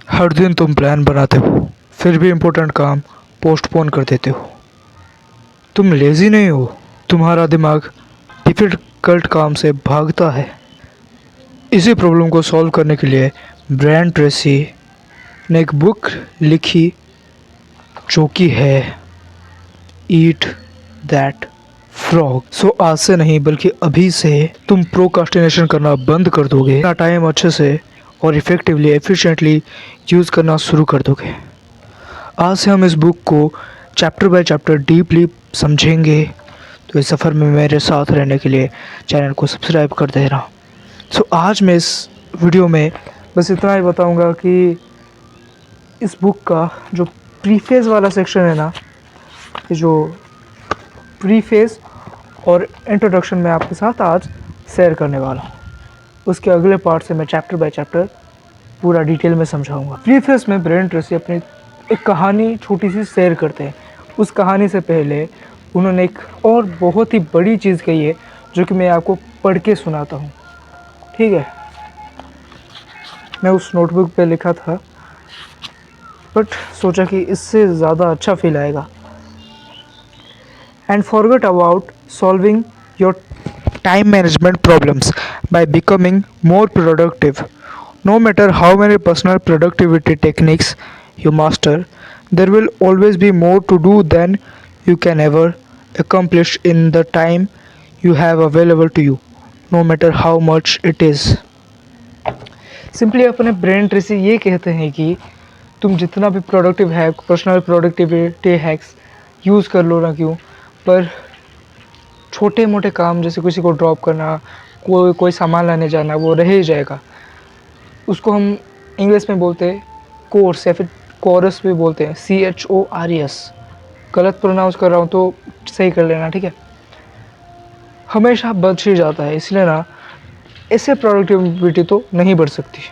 हर दिन तुम प्लान बनाते हो, फिर भी इम्पोर्टेंट काम पोस्टपोन कर देते हो। तुम लेज़ी नहीं हो, तुम्हारा दिमाग डिफ़िकल्ट काम से भागता है। इसी प्रॉब्लम को सॉल्व करने के लिए ब्रायन ट्रेसी ने एक बुक लिखी जो कि है ईट दैट फ्रॉग। सो आज से नहीं बल्कि अभी से तुम प्रोक्रास्टिनेशन करना बंद कर दोगे, अपना टाइम अच्छे से और इफ़ेक्टिवली एफिशिएंटली यूज़ करना शुरू कर दोगे। आज से हम इस बुक को चैप्टर बाय चैप्टर डीपली समझेंगे। तो इस सफ़र में मेरे साथ रहने के लिए चैनल को सब्सक्राइब कर देना। सो आज मैं इस वीडियो में बस इतना ही बताऊंगा कि इस बुक का जो प्रीफेस वाला सेक्शन है ना, ये जो प्रीफेस और इंट्रोडक्शन में आपके साथ आज शेयर करने वाला हूँ, उसके अगले पार्ट से मैं चैप्टर बाय चैप्टर पूरा डिटेल में समझाऊंगा। प्रीफेस में ब्रायन ट्रेसी अपनी एक कहानी छोटी सी शेयर करते हैं। उस कहानी से पहले उन्होंने एक और बहुत ही बड़ी चीज़ कही है जो कि मैं आपको पढ़ के सुनाता हूँ, ठीक है। मैं उस नोटबुक पे लिखा था बट सोचा कि इससे ज़्यादा अच्छा फील आएगा। And forget about solving your time management problems by becoming more productive. No matter how many personal productivity techniques you master, there will always be more to do than you can ever accomplish in the time you have available to you, no matter how much it is. Simply अपने brain Tracy ये कहते हैं कि तुम जितना भी productive hack, personal productivity hacks use कर लो ना क्यों, पर छोटे मोटे काम जैसे किसी को ड्रॉप करना, कोई सामान लाने जाना, वो रह ही जाएगा। उसको हम इंग्लिश में बोलते हैं कोर्स या फिर कोरस भी बोलते हैं, CHORES। गलत प्रोनाउंस कर रहा हूँ तो सही कर लेना, ठीक है। हमेशा बच ही जाता है, इसलिए ना ऐसे प्रोडक्टिविटी तो नहीं बढ़ सकती।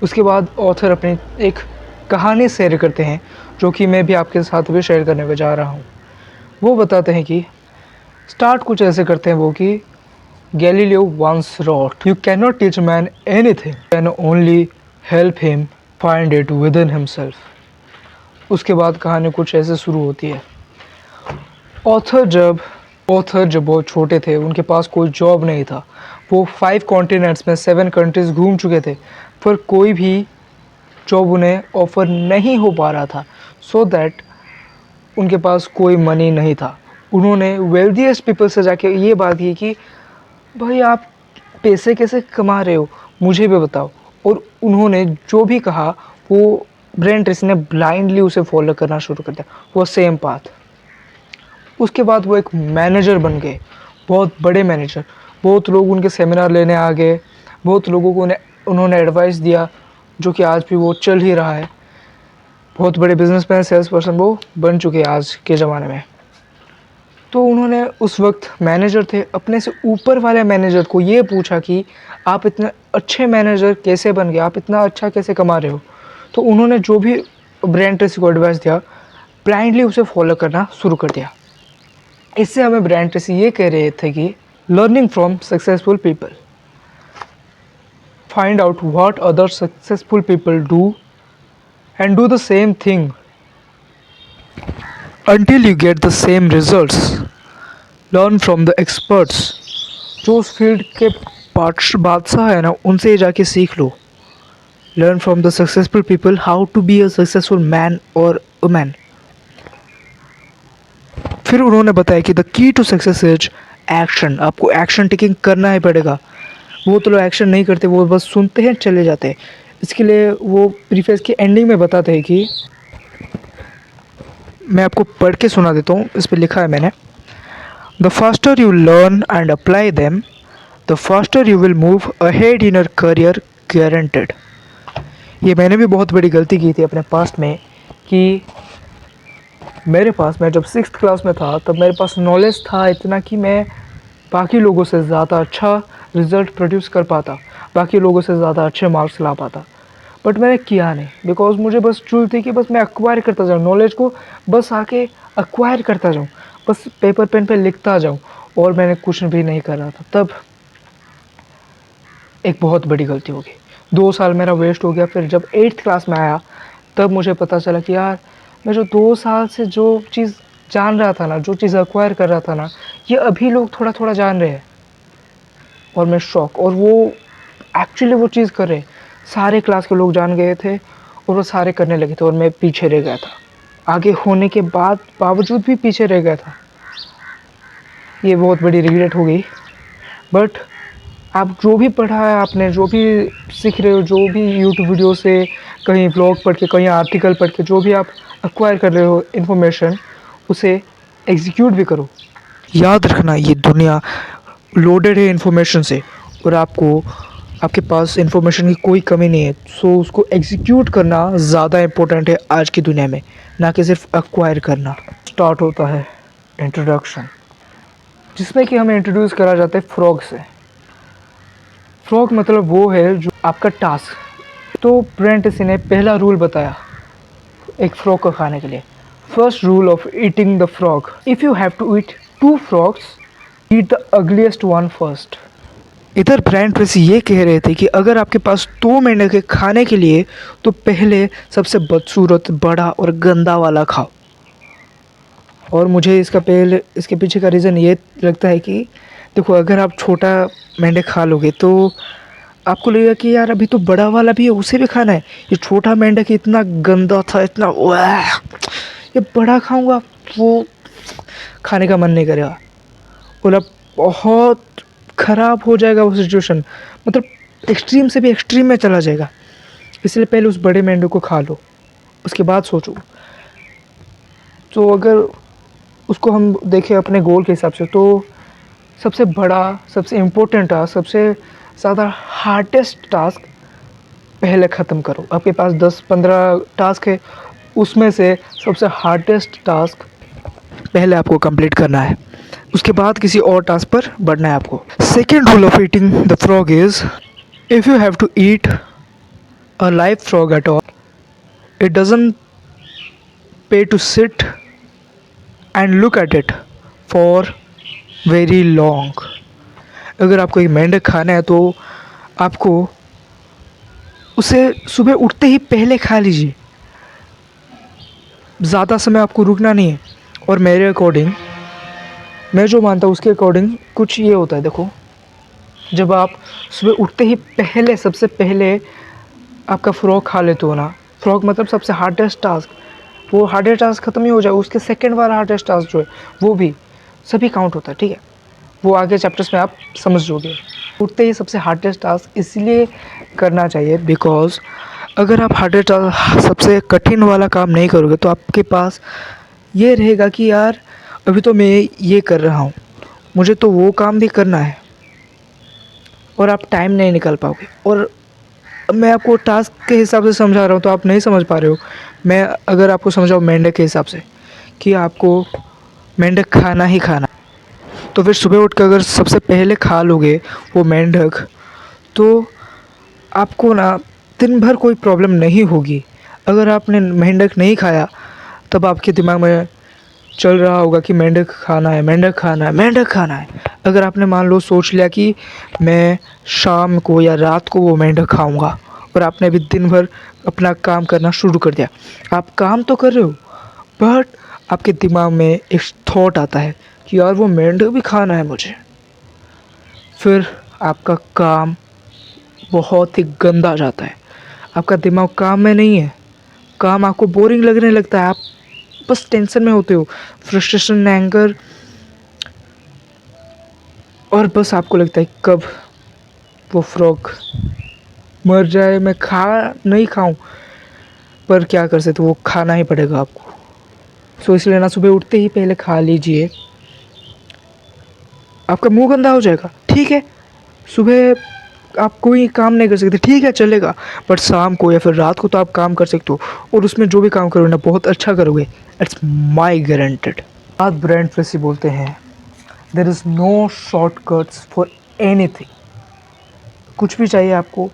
उसके बाद ऑथर अपनी एक कहानी शेयर करते हैं जो कि मैं भी आपके साथ भी शेयर करने को जा रहा हूँ। वो बताते हैं कि स्टार्ट कुछ ऐसे करते हैं वो कि Galileo once wrote, "You cannot teach a man anything, you can only help him find it within himself." उसके बाद कहानी कुछ ऐसे शुरू होती है। ऑथर जब बहुत छोटे थे, उनके पास कोई जॉब नहीं था। वो 5 कॉन्टिनेंट्स में 7 कंट्रीज़ घूम चुके थे, पर कोई भी जॉब उन्हें ऑफ़र नहीं हो पा रहा था, सो दैट उनके पास कोई मनी नहीं था। उन्होंने वेल्दीएस्ट पीपल से जाके ये बात की कि भाई आप पैसे कैसे कमा रहे हो, मुझे भी बताओ। और उन्होंने जो भी कहा वो ब्रायन ट्रेसी ने ब्लाइंडली उसे फॉलो करना शुरू कर दिया, वो सेम पाथ। उसके बाद वो एक मैनेजर बन गए, बहुत बड़े मैनेजर। बहुत लोग उनके सेमिनार लेने आ गए, बहुत लोगों को उन्होंने एडवाइस दिया, जो कि आज भी वो चल ही रहा है। बहुत बड़े बिजनेसमैन, सेल्स पर्सन वो बन चुके हैं आज के ज़माने में। तो उन्होंने उस वक्त मैनेजर थे, अपने से ऊपर वाले मैनेजर को ये पूछा कि आप इतने अच्छे मैनेजर कैसे बन गए, आप इतना अच्छा कैसे कमा रहे हो। तो उन्होंने जो भी ब्रायन ट्रेसी को एडवाइस दिया, ब्लाइंडली उसे फॉलो करना शुरू कर दिया। इससे हमें ब्रायन ट्रेसी ये कह रहे थे कि learning from successful people, find out what other successful people do and do the same thing until you get the same results. Learn from the experts. जो उस फील्ड के बादशाह है ना, उनसे जाके सीख लो। Learn from the successful people how to be a successful man or woman. फिर उन्होंने बताया कि the key to success is action. आपको एक्शन टेकिंग करना ही पड़ेगा। वो तो लोग एक्शन नहीं करते, वो बस सुनते हैं चले जाते हैं। इसके लिए वो प्रीफेस की एंडिंग में बताते हैं कि मैं आपको पढ़ के सुना देता हूँ, इस पर लिखा है मैंने। The faster you learn and apply them, the faster you will move ahead in your career, guaranteed. ये मैंने भी बहुत बड़ी गलती की थी अपने पास्ट में कि मैं जब 6th क्लास में था तब मेरे पास नॉलेज था इतना कि मैं बाकी लोगों से ज़्यादा अच्छा रिज़ल्ट प्रोड्यूस कर पाता, बाकी लोगों से ज़्यादा अच्छे मार्क्स ला पाता। बट मैंने किया नहीं, बिकॉज मुझे बस चूल थी कि बस मैं एक्वायर करता जाऊँ नॉलेज को, बस आके एक्वायर करता जाऊँ, बस पेपर पेन पे लिखता जाऊँ, और मैंने कुछ भी नहीं कर रहा था। तब एक बहुत बड़ी गलती हो गई। 2 साल मेरा वेस्ट हो गया। फिर जब 8th क्लास में आया तब मुझे पता चला कि यार मैं जो 2 साल से जो चीज़ जान रहा था ना, जो चीज़ एक्वायर कर रहा था ना, ये अभी लोग थोड़ा थोड़ा जान रहे हैं। और मैं शॉक, और वो एक्चुअली वो चीज़ कर रहे, सारे क्लास के लोग जान गए थे और वो सारे करने लगे थे और मैं पीछे रह गया था। आगे होने के बावजूद भी पीछे रह गया था। ये बहुत बड़ी रिग्रेट हो गई। बट आप जो भी पढ़ा है, आपने जो भी सीख रहे हो, जो भी यूट्यूब वीडियो से, कहीं व्लॉग पढ़ के, कहीं आर्टिकल पढ़ के, जो भी आप एक्वायर कर रहे हो इन्फॉर्मेशन, उसे एग्जीक्यूट भी करो। याद रखना ये दुनिया लोडेड है इन्फॉर्मेशन से, और आपके पास इन्फॉर्मेशन की कोई कमी नहीं है। सो उसको एग्जीक्यूट करना ज़्यादा इम्पोर्टेंट है आज की दुनिया में, ना कि सिर्फ एक्वायर करना। स्टार्ट होता है इंट्रोडक्शन, जिसमें कि हमें इंट्रोड्यूस करा जाता है फ्रॉग से। फ्रॉग मतलब वो है जो आपका टास्क। तो ब्रेंट ट्रेसी ने पहला रूल बताया एक फ्रॉग को खाने के लिए। First rule of eating the frog, if you have to eat 2 frogs, eat the ugliest one first. इधर ब्रेंट ट्रेसी ये कह रहे थे कि अगर आपके पास 2 मेंढक है खाने के लिए, तो पहले सबसे बदसूरत, बड़ा और गंदा वाला खाओ। और मुझे इसके पीछे का रीज़न ये लगता है कि देखो, अगर आप छोटा मेंढक खा लोगे तो आपको लगेगा कि यार अभी तो बड़ा वाला भी है, उसे भी खाना है। ये छोटा मेंढक इतना गंदा था, इतना वाह, ये बड़ा खाऊंगा, वो खाने का मन नहीं करेगा। और अब बहुत ख़राब हो जाएगा वो सिचुएशन, मतलब एक्सट्रीम से भी एक्सट्रीम में चला जाएगा। इसलिए पहले उस बड़े मेंढक को खा लो, उसके बाद सोचो। तो अगर उसको हम देखें अपने गोल के हिसाब से, तो सबसे बड़ा, सबसे इम्पोर्टेंट टास्क, सबसे ज़्यादा हार्डेस्ट टास्क पहले ख़त्म करो। आपके पास 10-15 टास्क है, उसमें से सबसे हार्डेस्ट टास्क पहले आपको कंप्लीट करना है। उसके बाद किसी और टास्क पर बढ़ना है आपको। Second rule of eating the frog is, if you have to eat a live frog at all, it doesn't pay to sit and look at it for very long. अगर आपको एक मेंढक खाना है तो आपको उसे सुबह उठते ही पहले खा लीजिए, ज़्यादा समय आपको रुकना नहीं है। और मेरे अकॉर्डिंग, मैं जो मानता हूँ उसके अकॉर्डिंग कुछ ये होता है। देखो, जब आप सुबह उठते ही पहले, सबसे पहले आपका फ्रॉग खा लेते हो ना, फ्रॉग मतलब सबसे हार्डेस्ट टास्क, वो हार्डेस्ट टास्क ख़त्म ही हो जाए, उसके सेकंड वाला हार्डेस्ट टास्क जो है वो भी सभी काउंट होता है, ठीक है। वो आगे चैप्टर्स में आप समझ जाओगे। उठते ही सबसे हार्डेस्ट टास्क इसलिए करना चाहिए बिकॉज अगर आप हार्डेस्ट सबसे कठिन वाला काम नहीं करोगे तो आपके पास ये रहेगा कि यार अभी तो मैं ये कर रहा हूँ, मुझे तो वो काम भी करना है, और आप टाइम नहीं निकाल पाओगे। और मैं आपको टास्क के हिसाब से समझा रहा हूँ तो आप नहीं समझ पा रहे हो। मैं अगर आपको समझाऊँ मेंढक के हिसाब से कि आपको मेंढक खाना ही खाना, तो फिर सुबह उठ कर अगर सबसे पहले खा लोगे वो मेंढक, तो आपको ना दिन भर कोई प्रॉब्लम नहीं होगी। अगर आपने मेंढक नहीं खाया तब आपके दिमाग में चल रहा होगा कि मेंढक खाना है, मेंढक खाना है, मेंढक खाना है। अगर आपने मान लो सोच लिया कि मैं शाम को या रात को वो मेंढक खाऊंगा, और आपने अभी दिन भर अपना काम करना शुरू कर दिया, आप काम तो कर रहे हो बट आपके दिमाग में एक थॉट आता है कि यार वो मेंढक भी खाना है मुझे। फिर आपका काम बहुत ही गंदा जाता है, आपका दिमाग काम में नहीं है, काम आपको बोरिंग लगने लगता है, आप बस टेंशन में होते हो, फ्रस्ट्रेशन, एंगर, और बस आपको लगता है कब वो फ्रॉग मर जाए, मैं खा नहीं खाऊं, पर क्या कर सकते, वो खाना ही पड़ेगा आपको। सो इसलिए ना सुबह उठते ही पहले खा लीजिए। आपका मुंह गंदा हो जाएगा, ठीक है, सुबह आप कोई काम नहीं कर सकते, ठीक है चलेगा, बट शाम को या फिर रात को तो आप काम कर सकते हो, और उसमें जो भी काम करोगे ना बहुत अच्छा करोगे, इट्स माई गारंटेड। बात ब्रेंट ट्रेसी बोलते हैं, there is no shortcuts for anything. कुछ भी चाहिए आपको,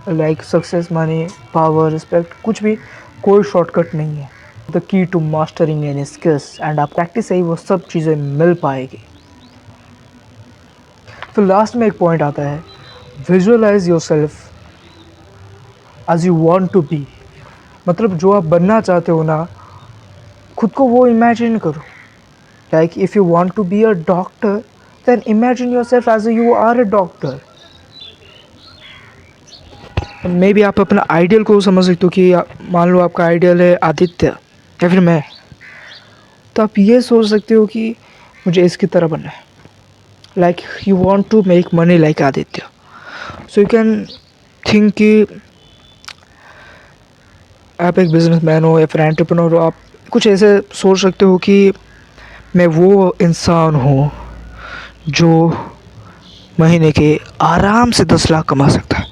like success, money, power, respect, कुछ भी, कोई शॉर्टकट नहीं है। The key to mastering any skills, and आप प्रैक्टिस से ही वो सब चीज़ें मिल पाएगी। तो लास्ट में एक पॉइंट आता है, visualize your self as you want to be. मतलब जो आप बनना चाहते हो ना, खुद को वो इमेजिन करो। Like if you want to be a doctor, then imagine yourself as you are a doctor. May be आप अपना आइडियल को समझ सकते हो कि मान लो आपका आइडियल है आदित्य या फिर मैं, तो आप ये सोच सकते हो कि मुझे इसकी तरह बनना है। Like you want to make money like Aditya, so you can think कि आप एक बिजनेसमैन हो या फिर एंटरप्रेन्योर हो। आप कुछ ऐसे सोच सकते हो कि मैं वो इंसान हूँ जो महीने के आराम से 10 लाख कमा सकता है।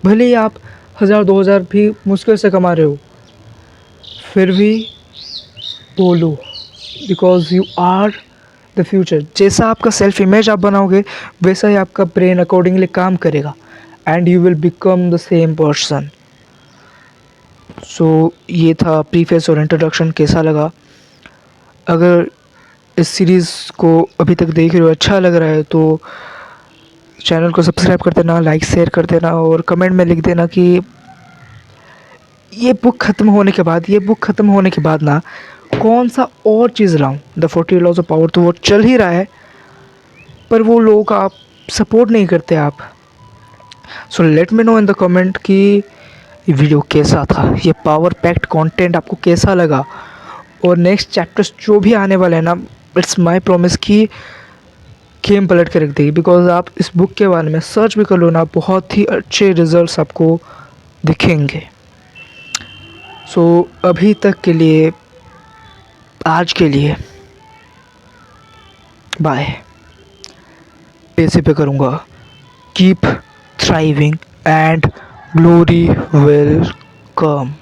भले ही आप 1000 2000 भी मुश्किल से कमा रहे हो, फिर भी बोलो, because you are the future. जैसा आपका सेल्फ इमेज आप बनाओगे, वैसा ही आपका ब्रेन अकॉर्डिंगली काम करेगा and you will become the same person. So ये था प्रीफेस और इंट्रोडक्शन। कैसा लगा? अगर इस सीरीज़ को अभी तक देख रहे हो, अच्छा लग रहा है, तो चैनल को सब्सक्राइब कर देना, लाइक शेयर कर देना और कमेंट में लिख देना कि ये बुक ख़त्म होने के बाद ना कौन सा और चीज़ लाऊं। द 40 लॉज ऑफ पावर तो वो चल ही रहा है, पर वो लोग आप सपोर्ट नहीं करते आप। So let me know in the comment कि ये वीडियो कैसा था, ये पावर पैक्ड कंटेंट आपको कैसा लगा। और नेक्स्ट चैप्टर्स जो भी आने वाले हैं ना, इट्स माय प्रॉमिस कि गेम पलट के रख देगी। बिकॉज आप इस बुक के बारे में सर्च भी कर लो ना, बहुत ही अच्छे रिजल्ट्स आपको दिखेंगे। सो अभी तक के लिए, आज के लिए बाय। पैसे पे करूँगा। Keep thriving and glory will come.